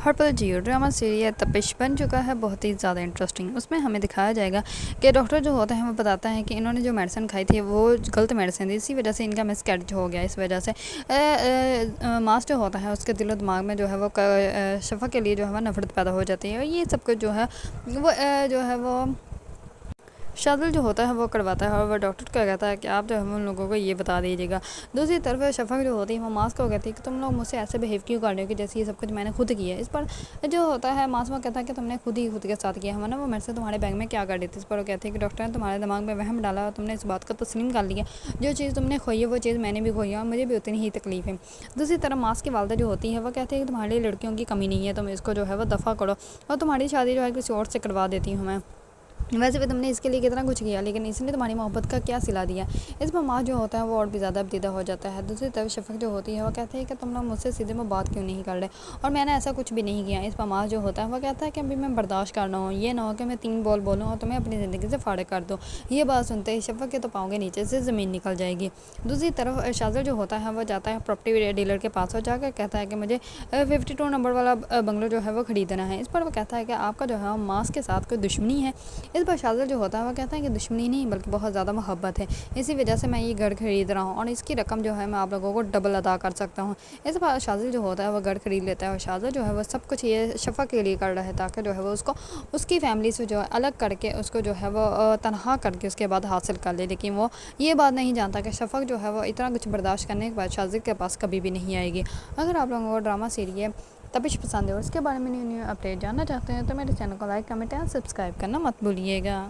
ہرپل Jio drama serial تپش بن چکا ہے، بہت ہی زیادہ انٹرسٹنگ۔ اس میں ہمیں دکھایا جائے گا کہ ڈاکٹر جو ہوتا ہے وہ بتاتا ہے کہ انہوں نے جو میڈیسن کھائی تھی وہ غلط میڈیسن تھی، اسی وجہ سے ان کا مس کیریج ہو گیا۔ اس وجہ سے ماس جو ہوتا ہے اس کے دل و دماغ میں جو ہے وہ شفا کے لیے جو ہے وہ نفرت پیدا ہو جاتی ہے، اور یہ سب کچھ جو ہے وہ شادل جو ہوتا ہے وہ کرواتا ہے، اور وہ ڈاکٹر کو کہتا ہے کہ آپ جو ہے ان لوگوں کو یہ بتا دیجیے گا۔ دوسری طرف شفا جو ہوتی ہے وہ ماس کو کہتی ہے کہ تم لوگ مجھ سے ایسے بہیو کیوں کر رہے ہو کہ جیسے یہ سب کچھ میں نے خود کیا ہے۔ اس پر جو ہوتا ہے ماس وہ کہتا ہے کہ تم نے خود کے ساتھ کیا ہے نا، وہ میرے سے تمہارے بیگ میں کیا کر رہی تھی۔ اس پر وہ کہتی ہے کہ ڈاکٹر نے تمہارے دماغ میں وہم ڈالا اور تم نے اس بات کو تسلیم کر لیا، جو چیز تم نے کھوئی ہے وہ چیز میں نے بھی کھوئی ہے، اور مجھے بھی اتنی ہی تکلیف ہے۔ دوسری طرف ماس کی والدہ جو ہوتی ہے وہ کہتی ہے کہ تمہاری لڑکیوں کی کمی نہیں ہے، تم اس کو جو ہے وہ دفع کرو، اور تمہاری شادی جو ہے کسی اور سے کروا دیتی ہوں میں۔ ویسے بھی تم نے اس کے لیے کتنا کچھ کیا، لیکن اس نے تمہاری محبت کا کیا صلہ دیا۔ اس پر ماں جو ہوتا ہے وہ اور بھی زیادہ ابتدا ہو جاتا ہے۔ دوسری طرف شفق جو ہوتی ہے وہ کہتے ہیں کہ تم لوگ مجھ سے سیدھے میں بات کیوں نہیں کر رہے، اور میں نے ایسا کچھ بھی نہیں کیا۔ اس پر ماں جو ہوتا ہے وہ کہتا ہے کہ ابھی میں برداشت کر رہا ہوں، یہ نہ ہو کہ میں 3 بول بولوں اور تمہیں اپنی زندگی سے فارغ کر دوں۔ یہ بات سنتے ہی شفق کے تو پاؤں کے نیچے سے زمین نکل جائے گی۔ دوسری طرف شازر جو ہوتا ہے وہ جاتا ہے پراپرٹی ڈیلر کے پاس اور جا کر کہتا ہے کہ مجھے 52 نمبر والا بنگلو جو ہے وہ خریدنا ہے۔ اس پر وہ کہتا ہے کہ آپ کا جو ہے ماس کے ساتھ کوئی دشمنی ہے۔ اس پر شازر جو ہوتا ہے وہ کہتا ہے کہ دشمنی نہیں بلکہ بہت زیادہ محبت ہے، اسی وجہ سے میں یہ گھر خرید رہا ہوں، اور اس کی رقم جو ہے میں آپ لوگوں کو ڈبل ادا کر سکتا ہوں۔ اس پر شازر جو ہوتا ہے وہ گھر خرید لیتا ہے، اور شازر جو ہے وہ سب کچھ یہ شفا کے لیے کر رہا ہے تاکہ جو ہے وہ اس کی فیملی سے جو ہے الگ کر کے اس کو جو ہے وہ تنہا کر کے اس کے بعد حاصل کر لے، لیکن وہ یہ بات نہیں جانتا کہ شفق جو ہے وہ اتنا کچھ برداشت کرنے کے بعد شازر کے پاس کبھی بھی نہیں آئے گی۔ اگر آپ لوگوں کو ڈرامہ سیریل تپش پسند ہے اور اس کے بارے میں نیو اپڈیٹ جاننا چاہتے ہیں تو میرے چینل کو لائک کمنٹ اور سبسکرائب کرنا مت بھولیے گا۔